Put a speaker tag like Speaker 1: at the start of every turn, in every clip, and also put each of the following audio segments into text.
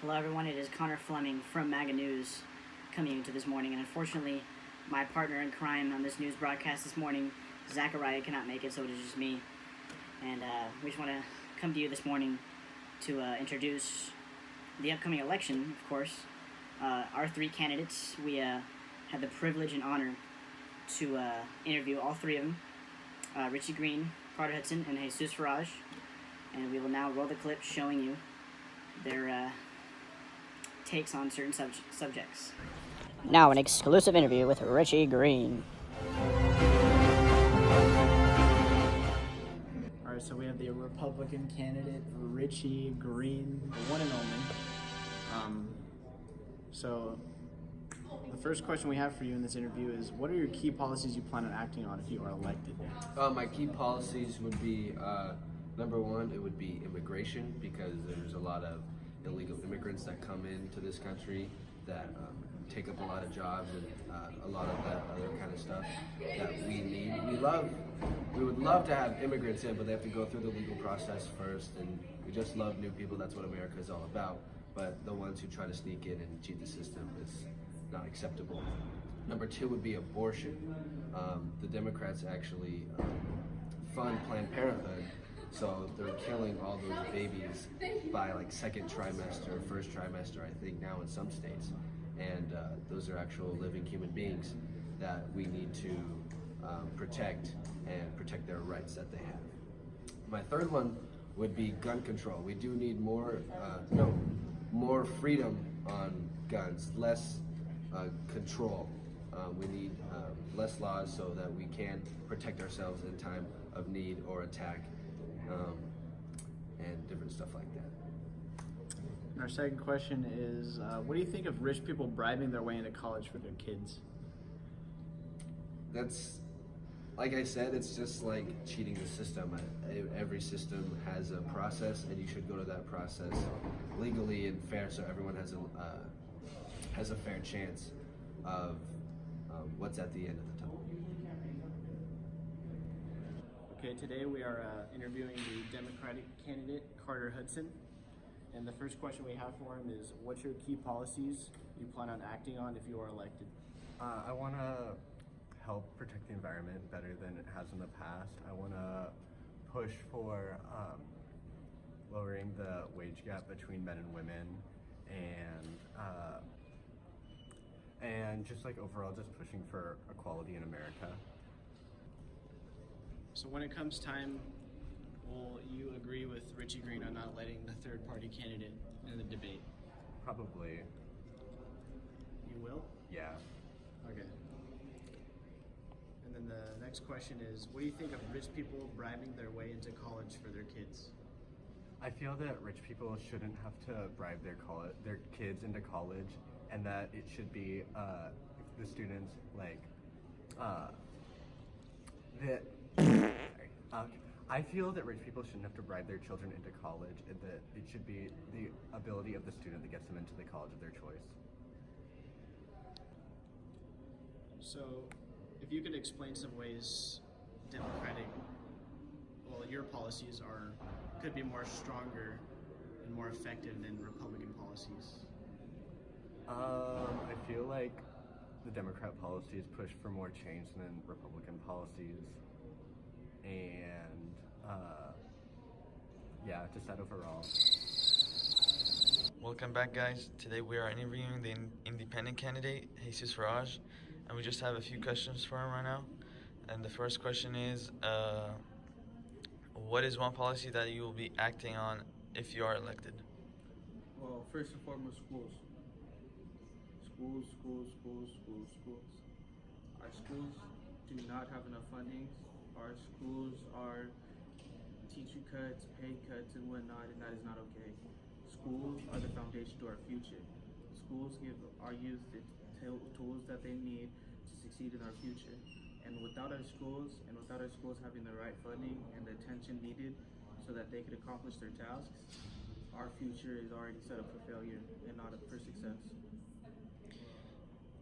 Speaker 1: Hello everyone, it is Connor Fleming from MAGA News coming into this morning, and unfortunately my partner in crime on this news broadcast this morning, Zachariah, cannot make it, so it is just me. And we just want to come to you this morning to introduce the upcoming election, of course. Our three candidates, we had the privilege and honor to interview all three of them, Richie Green, Carter Hudson, and Jesus Farage. And we will now roll the clip showing you their takes on certain subjects. Now, an exclusive interview with Richie Green.
Speaker 2: All right, so we have the Republican candidate, Richie Green, the one and only. So the first question we have for you in this interview is, what are your key policies you plan on acting on if you are elected?
Speaker 3: My key policies would be, number one, it would be immigration, because there's a lot of illegal immigrants that come into this country that take up a lot of jobs and a lot of that other kind of stuff that we need. We would love to have immigrants in, but they have to go through the legal process first, and we just love new people. That's what America is all about. But the ones who try to sneak in and cheat the system is not acceptable. Number two would be abortion. The Democrats actually fund Planned Parenthood, so they're killing all those babies by like second trimester, first trimester, I think now in some states. And those are actual living human beings that we need to protect and protect their rights that they have. My third one would be gun control. We do need more freedom on guns, less control. We need less laws so that we can protect ourselves in time of need or attack, and different stuff like that.
Speaker 2: And our second question is, what do you think of rich people bribing their way into college for their kids?
Speaker 3: That's, like I said, it's just like cheating the system. Every system has a process, and you should go to that process legally and fair, so everyone has a fair chance of what's at the end of the tunnel.
Speaker 2: Okay, today we are interviewing the Democratic candidate, Carter Hudson. And the first question we have for him is, what's your key policies you plan on acting on if you are elected?
Speaker 4: I want to help protect the environment better than it has in the past. I want to push for lowering the wage gap between men and women, and just like overall just pushing for equality in America.
Speaker 2: So when it comes time, will you agree with Richie Green on not letting the third-party candidate in the debate?
Speaker 4: Probably.
Speaker 2: You will?
Speaker 4: Yeah.
Speaker 2: Okay. And then the next question is, what do you think of rich people bribing their way into college for their kids?
Speaker 4: I feel that rich people shouldn't have to bribe their kids into college, and that it should be the students I feel that rich people shouldn't have to bribe their children into college, and that it should be the ability of the student that gets them into the college of their choice.
Speaker 2: So, if you could explain some ways your policies could be more stronger and more effective than Republican policies.
Speaker 4: I feel like the Democrat policies push for more change than Republican policies, and just that overall.
Speaker 5: Welcome back, guys. Today we are interviewing the independent candidate, Jesus Farage, and we just have a few questions for him right now. And the first question is, what is one policy that you will be acting on if you are elected?
Speaker 6: Well, first and foremost, schools. Schools. Our schools do not have enough funding. Our schools are teacher cuts, pay cuts, and whatnot, and that is not okay. Schools are the foundation to our future. Schools give our youth the tools that they need to succeed in our future. And without our schools, having the right funding and the attention needed so that they could accomplish their tasks, our future is already set up for failure and not for success.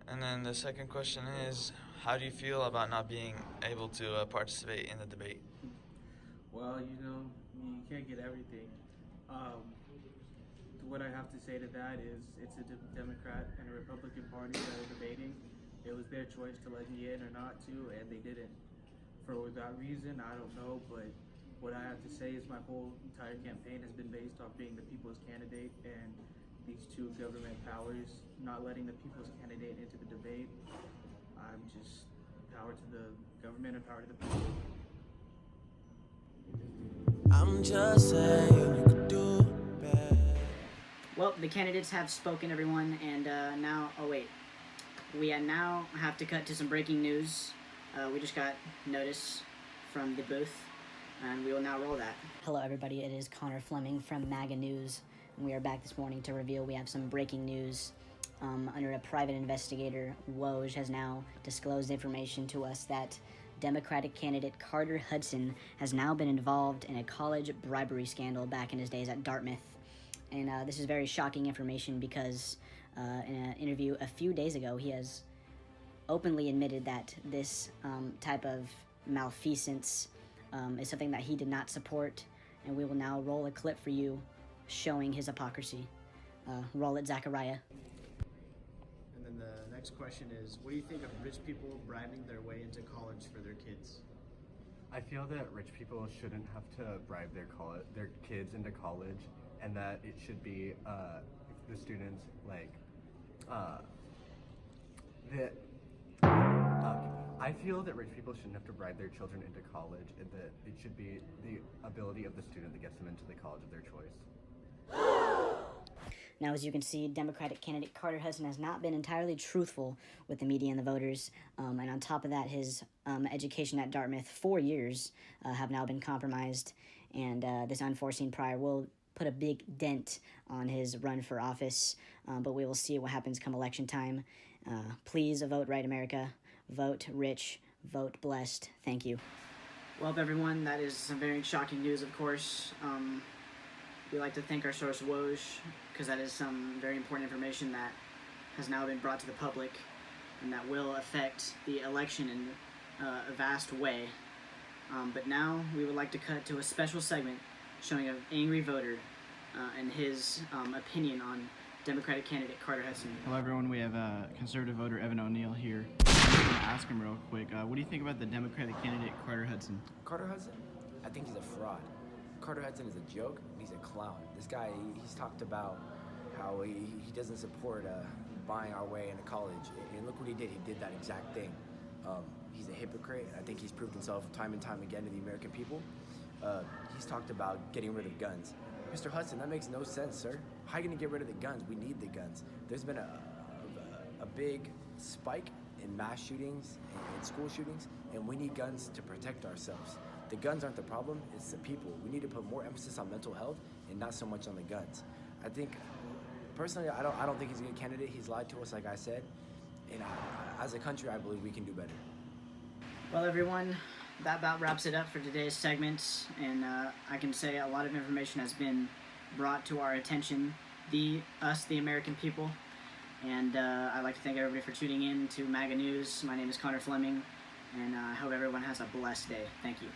Speaker 5: And then the second question is, how do you feel about not being able to participate in the debate?
Speaker 6: Well, you can't get everything. what I have to say to that is it's a Democrat and a Republican party that are debating. It was their choice to let me in or not to, and they didn't. For that reason, I don't know, but what I have to say is my whole entire campaign has been based off being the people's candidate, and these two government powers not letting the people's candidate into the debate. I'm just power to the government and power to the people.
Speaker 7: I'm just saying you could do better.
Speaker 1: Well, the candidates have spoken, everyone, and now, oh wait, we now have to cut to some breaking news. We just got notice from the booth, and we will now roll that. Hello, everybody. It is Connor Fleming from MAGA News, and we are back this morning to reveal we have some breaking news. Under a private investigator, Woj has now disclosed information to us that Democratic candidate Carter Hudson has now been involved in a college bribery scandal back in his days at Dartmouth. And this is very shocking information because in an interview a few days ago, he has openly admitted that this type of malfeasance is something that he did not support, and we will now roll a clip for you showing his hypocrisy. Roll it, Zachariah.
Speaker 2: And then the next question is, what do you think of rich people bribing their way into college for their kids?
Speaker 4: I feel that rich people shouldn't have to bribe their kids into college, and that it should be the students I feel that rich people shouldn't have to bribe their children into college, and that it should be the ability of the student that gets them into the college of their choice.
Speaker 1: Now, as you can see, Democratic candidate Carter Hudson has not been entirely truthful with the media and the voters. And on top of that, his education at Dartmouth, 4 years, have now been compromised. And this unforeseen prior will put a big dent on his run for office. But we will see what happens come election time. Please vote right, America. Vote rich. Vote blessed. Thank you. Well, everyone, that is some very shocking news, of course. We'd like to thank our source, Woj, because that is some very important information that has now been brought to the public and that will affect the election in a vast way. But now we would like to cut to a special segment showing an angry voter and his opinion on Democratic candidate Carter Hudson.
Speaker 2: Hello, everyone. We have conservative voter Evan O'Neill here. I'm going to ask him real quick. What do you think about the Democratic candidate Carter Hudson?
Speaker 8: Carter Hudson? I think he's a fraud. Carter Hudson is a joke, and he's a clown. This guy, he's talked about how he doesn't support buying our way into college. And look what he did. He did that exact thing. He's a hypocrite. I think he's proved himself time and time again to the American people. He's talked about getting rid of guns. Mr. Hudson, that makes no sense, sir. How are you going to get rid of the guns? We need the guns. There's been a big spike in mass shootings and school shootings, and we need guns to protect ourselves. The guns aren't the problem, it's the people. We need to put more emphasis on mental health and not so much on the guns. I think, personally, I don't think he's a good candidate. He's lied to us, like I said. And as a country, I believe we can do better.
Speaker 1: Well, everyone, that about wraps it up for today's segment. And I can say a lot of information has been brought to our attention, the American people. And I'd like to thank everybody for tuning in to MAGA News. My name is Connor Fleming, and I hope everyone has a blessed day. Thank you.